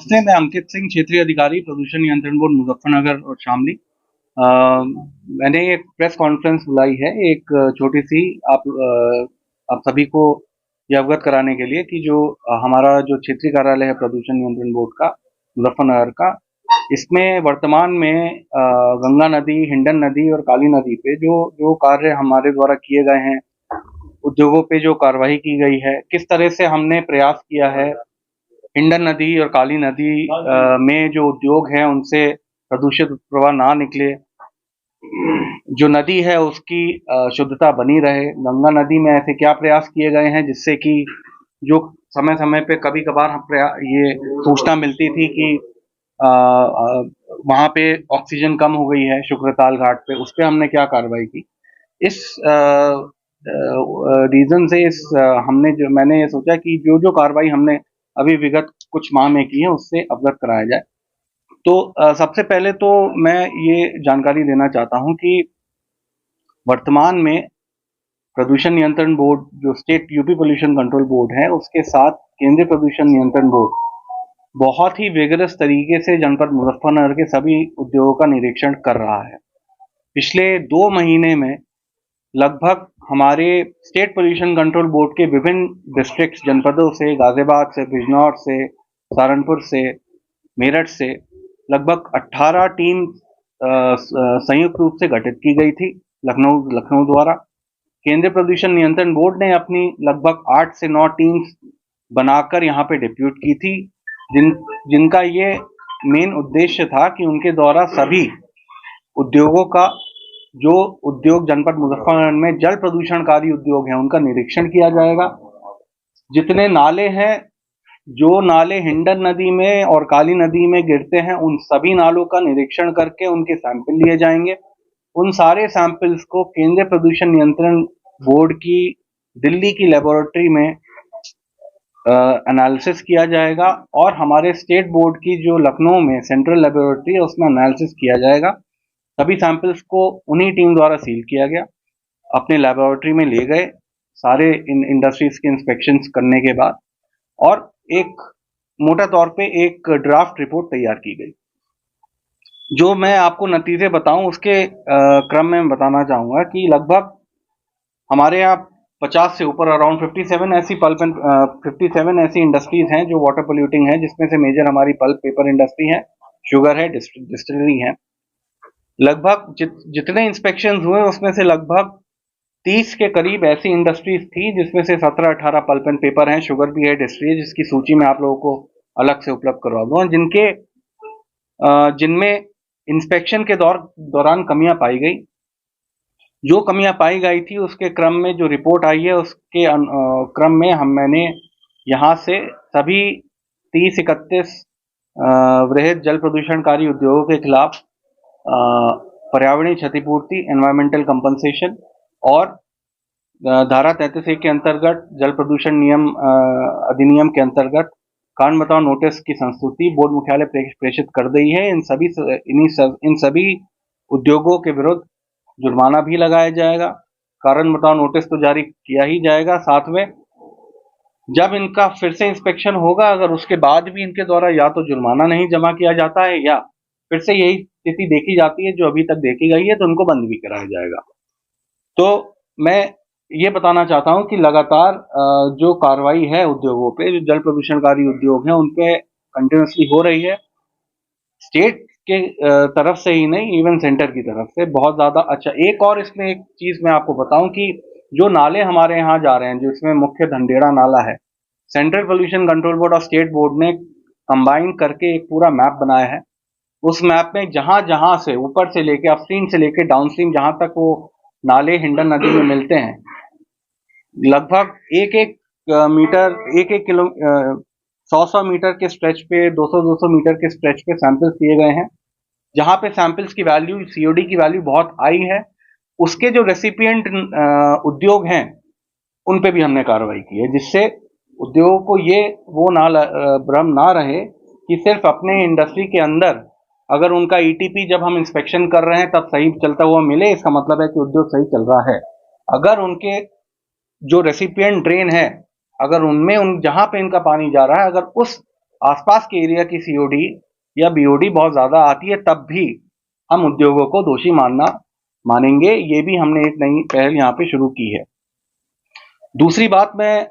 नमस्ते, मैं अंकित सिंह, क्षेत्रीय अधिकारी, प्रदूषण नियंत्रण बोर्ड मुजफ्फरनगर और शामली। अ, मैंने एक प्रेस कॉन्फ्रेंस बुलाई है, एक छोटी-सी आप सभी को ये अवगत कराने के लिए कि जो हमारा जो क्षेत्रीय कार्यालय है प्रदूषण नियंत्रण बोर्ड का, मुजफ्फरनगर का, इसमें वर्तमान में गंगा नदी, हिंडन नदी और काली नदी पे जो जो कार्य हमारे द्वारा किए गए हैं, उद्योगों पे जो कार्रवाई की गई है, किस तरह से हमने प्रयास किया है हिंडन नदी और काली नदी में जो उद्योग हैं उनसे प्रदूषित प्रवाह ना निकले, जो नदी है उसकी शुद्धता बनी रहे। गंगा नदी में ऐसे क्या प्रयास किए गए हैं जिससे कि जो समय समय पे कभी कभार ये सूचना मिलती थी कि वहाँ पे ऑक्सीजन कम हो गई है शुक्रताल घाट पे, उस पे हमने क्या कार्रवाई की। इस रीजन से मैंने ये सोचा कि जो जो कार्रवाई हमने अभी विगत कुछ माह में की है उससे अवगत कराया जाए। तो सबसे पहले तो मैं ये जानकारी देना चाहता हूँ कि वर्तमान में प्रदूषण नियंत्रण बोर्ड जो state UP pollution control board है उसके साथ केंद्रीय प्रदूषण नियंत्रण बोर्ड बहुत ही विगरस तरीके से जनपद मुजफ्फरनगर के सभी उद्योगों का निरीक्षण कर रहा है। पिछले 2 महीने में लगभग हमारे स्टेट पोल्यूशन कंट्रोल बोर्ड के विभिन्न डिस्ट्रिक्ट जनपदों से, गाजियाबाद से, बिजनौर से, सहारनपुर से, मेरठ से लगभग 18 टीम संयुक्त रूप से गठित की गई थी लखनऊ द्वारा। केंद्रीय प्रदूषण नियंत्रण बोर्ड ने अपनी लगभग 8 से 9 टीम्स बनाकर यहाँ पे डिप्यूट की थी, जिनका ये मेन उद्देश्य था कि उनके द्वारा सभी उद्योगों का जो उद्योग जनपद मुजफ्फरनगर में जल प्रदूषणकारी उद्योग हैं उनका निरीक्षण किया जाएगा। जितने नाले हैं, जो नाले हिंडन नदी में और काली नदी में गिरते हैं, उन सभी नालों का निरीक्षण करके उनके सैंपल लिए जाएंगे। उन सारे सैंपल्स को केंद्रीय प्रदूषण नियंत्रण बोर्ड की दिल्ली की लेबोरेटरी में एनालिसिस किया जाएगा और हमारे स्टेट बोर्ड की जो लखनऊ में सेंट्रल लेबोरेटरी है उसमें एनालिसिस किया जाएगा। सभी सैंपल्स को उन्हीं टीम द्वारा सील किया गया, अपने लेबोरेटरी में ले गए सारे इंडस्ट्रीज के इंस्पेक्शंस करने के बाद, और एक मोटा तौर पे एक ड्राफ्ट रिपोर्ट तैयार की गई। जो मैं आपको नतीजे बताऊं उसके क्रम में बताना चाहूंगा कि लगभग हमारे यहाँ 50 से ऊपर अराउंड 57 ऐसी इंडस्ट्रीज हैं जो वाटर पोल्यूटिंग है, जिसमें से मेजर हमारी पल्प पेपर इंडस्ट्री है, शुगर है, डिस्टिलरी है। लगभग जितने इंस्पेक्शन हुए उसमें से लगभग 30 के करीब ऐसी इंडस्ट्रीज थी जिसमें से 17-18 पल्प एंड पेपर हैं, शुगर भी है, डिस्टिलरी है, जिसकी सूची मैं आप लोगों को अलग से उपलब्ध करवा दूंगा, जिनमें इंस्पेक्शन के दौरान कमियां पाई गई। जो कमियां पाई गई थी उसके क्रम में जो रिपोर्ट आई है उसके क्रम में मैंने यहाँ से सभी 30-31 वृहद जल प्रदूषणकारी उद्योगों के खिलाफ पर्यावरणीय क्षतिपूर्ति, एनवायरमेंटल कंपनसेशन और धारा 33 के अंतर्गत जल प्रदूषण नियम अधिनियम के अंतर्गत कारण बताओ नोटिस की संस्तुति बोर्ड मुख्यालय प्रेषित कर दी है। इन सभी उद्योगों के विरुद्ध जुर्माना भी लगाया जाएगा, कारण बताओ नोटिस तो जारी किया ही जाएगा। साथ में जब इनका फिर से इंस्पेक्शन होगा, अगर उसके बाद भी इनके द्वारा या तो जुर्माना नहीं जमा किया जाता है या फिर से यही स्थिति देखी जाती है जो अभी तक देखी गई है, तो उनको बंद भी कराया जाएगा। तो मैं ये बताना चाहता हूं कि लगातार जो कार्रवाई है उद्योगों पे, जो जल प्रदूषणकारी उद्योग हैं, उन पे कंटिन्यूसली हो रही है। स्टेट के तरफ से ही नहीं, इवन सेंटर की तरफ से बहुत ज्यादा। अच्छा, एक और इसमें एक चीज मैं आपको बताऊं कि जो नाले हमारे यहाँ जा रहे हैं, जिसमें मुख्य धंडेड़ा नाला है, सेंट्रल पोल्यूशन कंट्रोल बोर्ड और स्टेट बोर्ड ने कंबाइन करके एक पूरा मैप बनाया है। उस मैप में जहां जहां से ऊपर से लेके अपस्ट्रीम से लेके डाउनस्ट्रीम जहां तक वो नाले हिंडन नदी में मिलते हैं, लगभग एक मीटर, एक किलो 100 मीटर के स्ट्रेच पे, 200 मीटर के स्ट्रेच पे सैंपल्स दिए गए हैं। जहां पे सैंपल्स की वैल्यू, सीओडी की वैल्यू बहुत हाई है, उसके जो रेसिपिएंट उद्योग हैं उन पे भी हमने कार्रवाई की है, जिससे उद्योगों को ये वो भ्रम ना रहे कि सिर्फ अपने इंडस्ट्री के अंदर अगर उनका ईटीपी जब हम इंस्पेक्शन कर रहे हैं तब सही चलता हुआ मिले, इसका मतलब है कि उद्योग सही चल रहा है। अगर उनके जो रेसिपिएंट ड्रेन है, अगर उनमें जहां पे इनका पानी जा रहा है, अगर उस आसपास के एरिया की सीओडी या बीओडी बहुत ज्यादा आती है, तब भी हम उद्योगों को दोषी मानेंगे। ये भी हमने एक नई पहल यहाँ पे शुरू की है। दूसरी बात मैं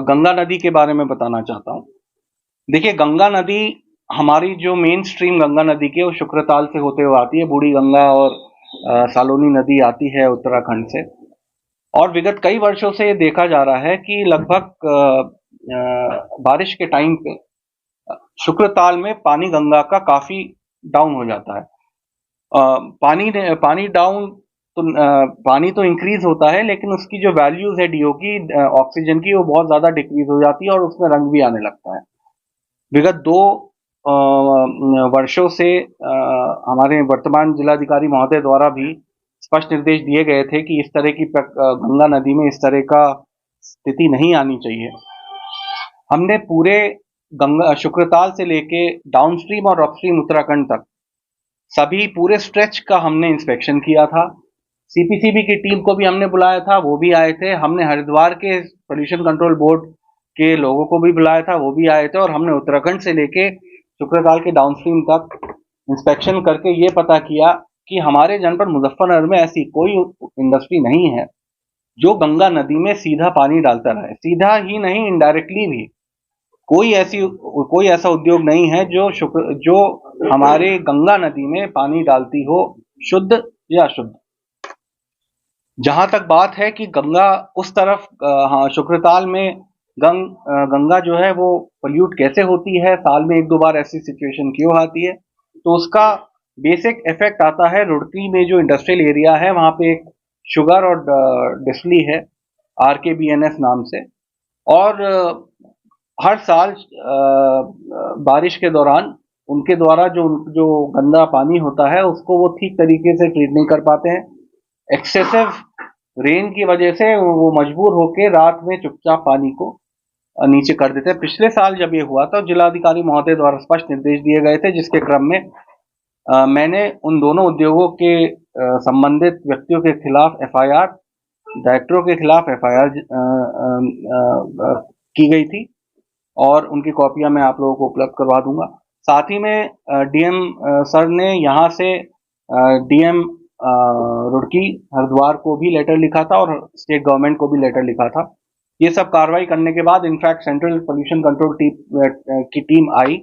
गंगा नदी के बारे में बताना चाहता हूँ। देखिए, गंगा नदी हमारी जो मेन स्ट्रीम गंगा नदी की है वो शुक्रताल से होते हुए आती है। बूढ़ी गंगा और सालोनी नदी आती है उत्तराखंड से, और विगत कई वर्षों से ये देखा जा रहा है कि लगभग बारिश के टाइम पे शुक्रताल में पानी गंगा का काफी डाउन हो जाता है। पानी डाउन तो पानी तो इंक्रीज होता है, लेकिन उसकी जो वैल्यूज है डीओ की, ऑक्सीजन की, वो बहुत ज्यादा डिक्रीज हो जाती है और उसमें रंग भी आने लगता है। विगत 2 वर्षों से हमारे वर्तमान जिलाधिकारी महोदय द्वारा भी स्पष्ट निर्देश दिए गए थे कि इस तरह की गंगा नदी में इस तरह का स्थिति नहीं आनी चाहिए। हमने पूरे गंगा शुक्रताल से लेके डाउनस्ट्रीम और अपस्ट्रीम उत्तराखंड तक सभी पूरे स्ट्रेच का हमने इंस्पेक्शन किया था। सीपीसीबी की टीम को भी हमने बुलाया था, वो भी आए थे। हमने हरिद्वार के पोल्यूशन कंट्रोल बोर्ड के लोगों को भी बुलाया था, वो भी आए थे। और हमने उत्तराखंड से लेके शुक्रताल के डाउनस्ट्रीम तक इंस्पेक्शन करके ये पता किया कि हमारे जनपद मुजफ्फरनगर में ऐसी कोई इंडस्ट्री नहीं है जो गंगा नदी में सीधा पानी डालता रहे। सीधा ही नहीं, इनडायरेक्टली भी कोई ऐसा उद्योग नहीं है जो हमारे गंगा नदी में पानी डालती हो, शुद्ध या अशुद्ध। जहां तक बात है कि गंगा उस तरफ, हाँ, शुक्रताल में गंगा जो है वो पोल्यूट कैसे होती है, साल में 1-2 बार ऐसी सिचुएशन क्यों आती है, तो उसका बेसिक इफेक्ट आता है रुड़की में जो इंडस्ट्रियल एरिया है, वहां पे एक शुगर और डिस्टिलरी है RKBNS नाम से, और हर साल बारिश के दौरान उनके द्वारा जो गंदा पानी होता है उसको वो ठीक तरीके से ट्रीट नहीं कर पाते हैं। एक्सेसिव रेन की वजह से वो मजबूर होकर रात में चुपचाप पानी को नीचे कर देते हैं। पिछले साल जब ये हुआ था, जिलाधिकारी महोदय द्वारा स्पष्ट निर्देश दिए गए थे, जिसके क्रम में मैंने उन दोनों उद्योगों के संबंधित व्यक्तियों के खिलाफ FIR, डायरेक्टरों के खिलाफ FIR की गई थी, और उनकी कॉपियां मैं आप लोगों को उपलब्ध करवा दूंगा। साथ ही में DM सर ने यहाँ से DM रुड़की हरिद्वार को भी लेटर लिखा था और स्टेट गवर्नमेंट को भी लेटर लिखा था। ये सब कार्रवाई करने के बाद इनफैक्ट सेंट्रल पोल्यूशन कंट्रोल की टीम आई,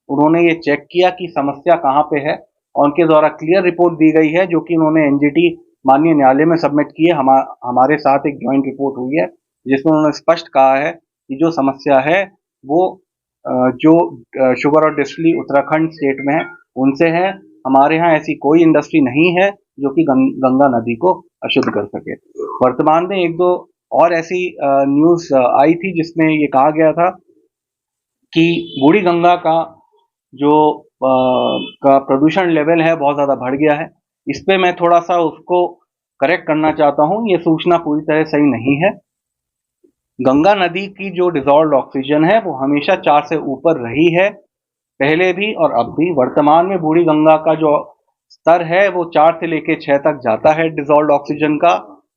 उन्होंने ये चेक किया कि समस्या कहाँ पे है, और उनके द्वारा क्लियर रिपोर्ट दी गई है, जो कि उन्होंने NGT माननीय न्यायालय में सबमिट की है। हमारे साथ एक ज्वाइंट रिपोर्ट हुई है जिसमें उन्होंने स्पष्ट कहा है कि जो समस्या है वो जो शुगर और डिस्टिलरी उत्तराखंड स्टेट में है उनसे है। हमारे यहाँ ऐसी कोई इंडस्ट्री नहीं है जो कि गंगा नदी को अशुद्ध कर सके। वर्तमान में 1-2 और ऐसी न्यूज आई थी जिसमें ये कहा गया था कि बूढ़ी गंगा का जो का प्रदूषण लेवल है बहुत ज्यादा बढ़ गया है। इस पे मैं थोड़ा सा उसको करेक्ट करना चाहता हूँ, ये सूचना पूरी तरह सही नहीं है। गंगा नदी की जो डिजॉल्व्ड ऑक्सीजन है वो हमेशा 4 से ऊपर रही है, पहले भी और अब भी। वर्तमान में बूढ़ी गंगा का जो स्तर है वो 4 से लेके 6 तक जाता है डिजॉल्व्ड ऑक्सीजन का,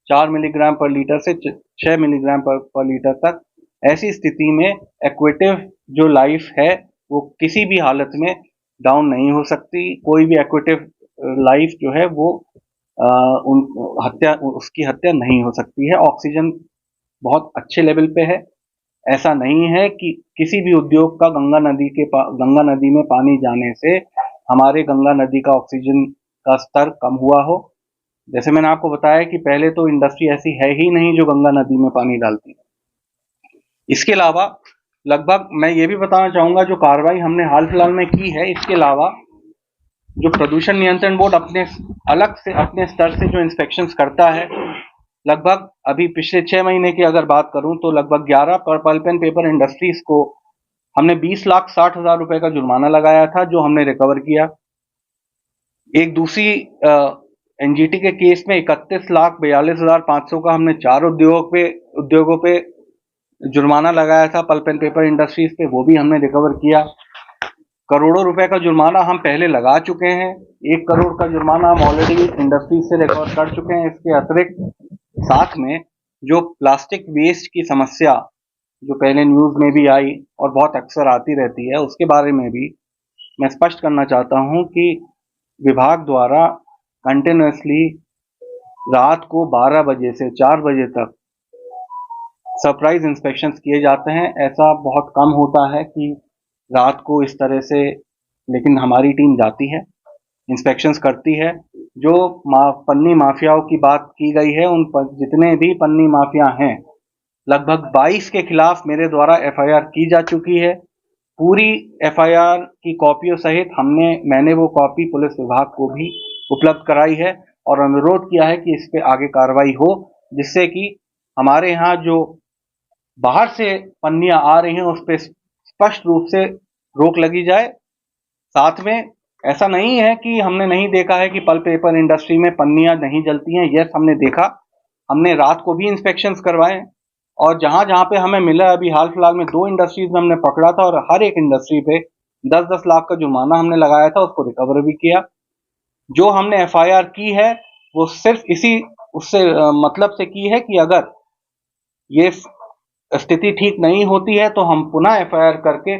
4 मिलीग्राम पर लीटर से 6 मिलीग्राम पर लीटर तक। ऐसी स्थिति में एक्वेटिव जो लाइफ है वो किसी भी हालत में डाउन नहीं हो सकती। कोई भी एक्वेटिव लाइफ जो है वो उसकी हत्या नहीं हो सकती है। ऑक्सीजन बहुत अच्छे लेवल पे है। ऐसा नहीं है कि किसी भी उद्योग का गंगा नदी में पानी जाने से हमारे गंगा नदी का ऑक्सीजन का स्तर कम हुआ हो। जैसे मैंने आपको बताया कि पहले तो इंडस्ट्री ऐसी है ही नहीं जो गंगा नदी में पानी डालती है। इसके अलावा लगभग मैं ये भी बताना चाहूंगा, जो कार्रवाई हमने हाल फिलहाल में की है, इसके अलावा जो प्रदूषण नियंत्रण बोर्ड अपने स्तर से जो इंस्पेक्शंस करता है, लगभग अभी पिछले 6 महीने की अगर बात करूं तो लगभग 11 पल्प एंड पेपर इंडस्ट्रीज को हमने 20,60,000 रुपए का जुर्माना लगाया था, जो हमने रिकवर किया। एक दूसरी NGT के केस में 31,42,500 का हमने 4 उद्योगों पे जुर्माना लगाया था, पल्प एंड पेपर इंडस्ट्रीज पे, वो भी हमने रिकवर किया। करोड़ों रुपए का जुर्माना हम पहले लगा चुके हैं। 1 करोड़ का जुर्माना हम ऑलरेडी इंडस्ट्रीज से रिकवर कर चुके हैं। इसके अतिरिक्त साथ में जो प्लास्टिक वेस्ट की समस्या जो पहले न्यूज़ में भी आई और बहुत अक्सर आती रहती है, उसके बारे में भी मैं स्पष्ट करना चाहता हूं कि विभाग द्वारा कंटिन्यूअसली रात को 12 बजे से 4 बजे तक सरप्राइज इंस्पेक्शंस किए जाते हैं। ऐसा बहुत कम होता है कि रात को इस तरह से, लेकिन हमारी टीम जाती है, इंस्पेक्शंस करती है। जो पन्नी माफियाओं की बात की गई है, उन जितने भी पन्नी माफिया हैं, लगभग 22 के खिलाफ मेरे द्वारा एफआईआर की जा चुकी है। पूरी एफआईआर की कॉपियों सहित मैंने वो कॉपी पुलिस विभाग को भी उपलब्ध कराई है और अनुरोध किया है कि इस पे आगे कार्रवाई हो, जिससे कि हमारे यहाँ जो बाहर से पन्नियां आ रही हैं उस पर स्पष्ट रूप से रोक लगी जाए। साथ में ऐसा नहीं है कि हमने नहीं देखा है कि पल्प पेपर इंडस्ट्री में पन्नियां नहीं जलती हैं। यस, हमने देखा, हमने रात को भी इंस्पेक्शंस करवाए और जहां जहां पे हमें मिला, अभी हाल फिलहाल में 2 इंडस्ट्रीज में हमने पकड़ा था और हर एक इंडस्ट्री पे 10-10 लाख का जुर्माना हमने लगाया था, उसको रिकवर भी किया। जो हमने एफआईआर की है वो सिर्फ इसी उससे मतलब से की है कि अगर ये स्थिति ठीक नहीं होती है तो हम पुनः एफआईआर करके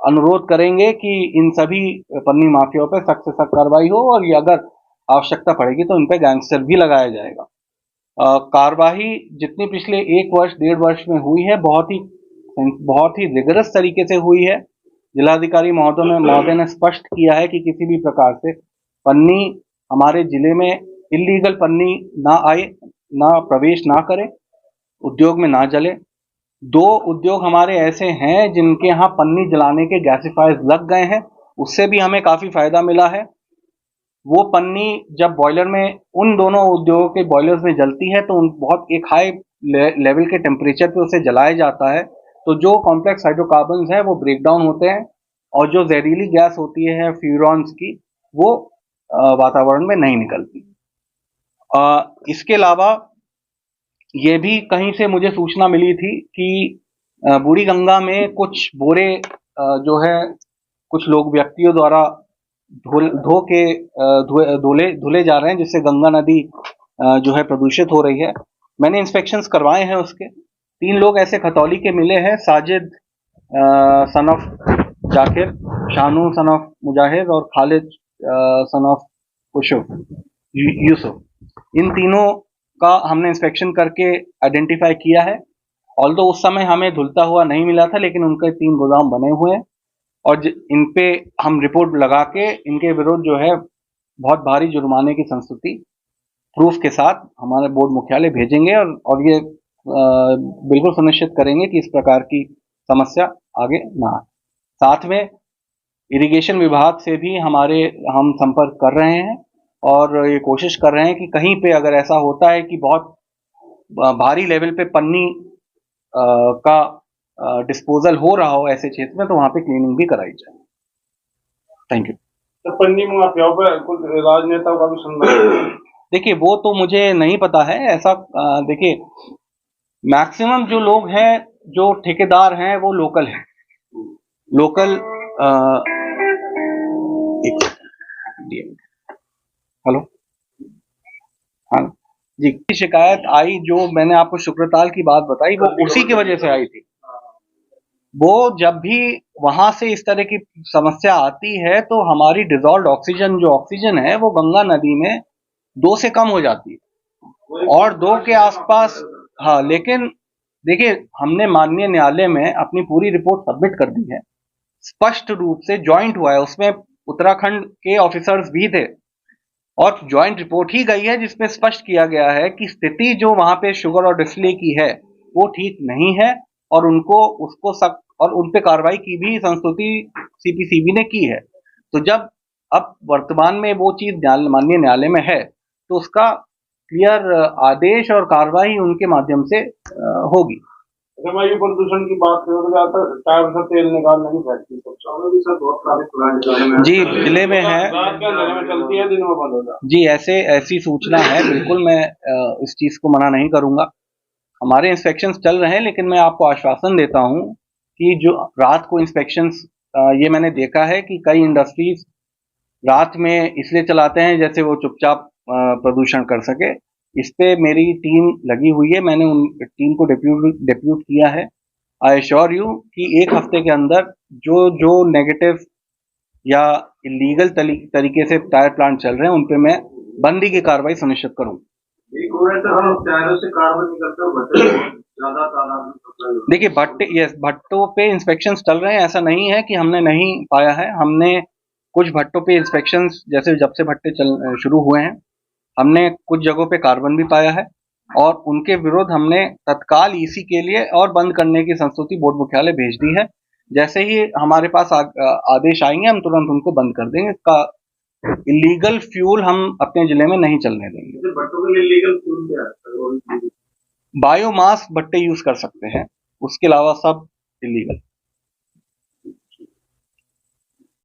अनुरोध करेंगे कि इन सभी पन्नी माफियाओं पर सख्त से सख्त कार्रवाई हो और ये अगर आवश्यकता पड़ेगी तो इन पे गैंगस्टर भी लगाया जाएगा। कार्यवाही जितनी पिछले 1 वर्ष 1.5 वर्ष में हुई है, बहुत ही रिगरस तरीके से हुई है। जिलाधिकारी महोदय ने स्पष्ट किया है कि किसी भी प्रकार से पन्नी हमारे जिले में इलीगल पन्नी ना आए, ना प्रवेश ना करे, उद्योग में ना जले। 2 उद्योग हमारे ऐसे हैं जिनके यहाँ पन्नी जलाने के गैसिफायर्स लग गए हैं, उससे भी हमें काफी फायदा मिला है। वो पन्नी जब बॉयलर में, उन दोनों उद्योगों के बॉयलर्स में जलती है तो बहुत एक हाई लेवल के टेम्परेचर पे उसे जलाया जाता है, तो जो कॉम्प्लेक्स हाइड्रोकार्बन्स हैं वो ब्रेक डाउन होते हैं और जो जहरीली गैस होती है फ्यूरॉन्स की, वो वातावरण में नहीं निकलती। इसके अलावा ये भी कहीं से मुझे सूचना मिली थी कि बूढ़ी गंगा में कुछ बोरे जो है कुछ लोग व्यक्तियों द्वारा धुले जा रहे हैं, जिससे गंगा नदी जो है प्रदूषित हो रही है। मैंने इंस्पेक्शंस करवाए हैं उसके। 3 लोग ऐसे खतौली के मिले हैं, Sajid son of Zakir, Shanu son of Mujahid और खालिद सन ऑफ यूसुफ। इन तीनों का हमने इंस्पेक्शन करके आइडेंटिफाई किया है। ऑल्दो उस समय हमें धुलता हुआ नहीं मिला था, लेकिन उनके 3 गोदाम बने हुए हैं और इन पे हम रिपोर्ट लगा के इनके विरुद्ध जो है बहुत भारी जुर्माने की संस्तुति प्रूफ के साथ हमारे बोर्ड मुख्यालय भेजेंगे और ये बिल्कुल सुनिश्चित करेंगे कि इस प्रकार की समस्या आगे ना आए। साथ में इरिगेशन विभाग से भी हम संपर्क कर रहे हैं और ये कोशिश कर रहे हैं कि कहीं पे अगर ऐसा होता है कि बहुत भारी लेवल पे पन्नी का डिस्पोजल हो रहा हो ऐसे क्षेत्र में, तो वहां पे क्लीनिंग भी कराई जाए। Thank you. तो पन्नी माफियाओं पर कुछ राजनेताओं का भी संदेश? देखिए, वो तो मुझे नहीं पता है ऐसा। देखिए, मैक्सिमम जो लोग हैं, जो ठेकेदार हैं, वो लोकल हैं। लोकल हेलो, हाँ जी, शिकायत आई जो मैंने आपको शुक्रताल की बात बताई, वो उसी की वजह से आई थी। वो जब भी वहां से इस तरह की समस्या आती है तो हमारी डिजॉल्व्ड ऑक्सीजन, जो ऑक्सीजन है, वो गंगा नदी में 2 से कम हो जाती है और 2 के आसपास। हाँ, लेकिन देखिए, हमने माननीय न्यायालय में अपनी पूरी रिपोर्ट सबमिट कर दी है, स्पष्ट रूप से ज्वाइंट हुआ है, उसमें उत्तराखंड के ऑफिसर्स भी थे और ज्वाइंट रिपोर्ट ही गई है जिसमें स्पष्ट किया गया है कि स्थिति जो वहां पे शुगर और डिस्टिलरी की है वो ठीक नहीं है और उसको सख्त और उन पे कार्रवाई की भी संस्तुति सीपीसीबी ने की है। तो जब अब वर्तमान में वो चीज माननीय न्यायालय में है तो उसका क्लियर आदेश और कार्रवाई उनके माध्यम से होगी। वायु प्रदूषण की बात करें तो ज्यादातर टायर से तेल निकालने की फैक्ट्री जी जिले में है, रात के अंधेरे में चलती है, दिन में बंद हो जाती है। जी ऐसी सूचना है, बिल्कुल मैं इस चीज को मना नहीं करूंगा। हमारे इंस्पेक्शंस चल रहे हैं, लेकिन मैं आपको आश्वासन देता हूं कि जो रात को इंस्पेक्शंस, ये मैंने देखा है कि कई इंडस्ट्रीज रात में इसलिए चलाते हैं जैसे वो चुपचाप प्रदूषण कर सके। इस पे मेरी टीम लगी हुई है, मैंने उन टीम को डिप्यूट किया है। आई एश्योर यू कि एक हफ्ते के अंदर जो जो नेगेटिव या इलीगल तरीके से टायर प्लांट चल रहे हैं उन पे मैं बंदी की कार्रवाई सुनिश्चित करूंगा। एक हो रहा था हम टायरों से कार्बन निकलते हो भट्टे ज्यादा तादाद में सप्लाई होती देखिए भट्टों पे इंस्पेक्शंस चल रहे हैं, ऐसा नहीं है कि हमने नहीं पाया है। हमने कुछ भट्टों पे इंस्पेक्शंस, जैसे जब से भट्टे शुरू हुए हैं, हमने कुछ जगहों पे कार्बन भी पाया है और उनके विरुद्ध हमने तत्काल ईसी के लिए और बंद करने की संस्तुति बोर्ड मुख्यालय भेज दी है। जैसे ही हमारे पास आदेश आएंगे हम तुरंत उनको बंद कर देंगे। इलीगल फ्यूल हम अपने जिले में नहीं चलने देंगे। है। भट्टों के लिए लीगल फ्यूल क्या है? बायोमास भट्टे यूज कर सकते हैं, उसके अलावा सब इलीगल।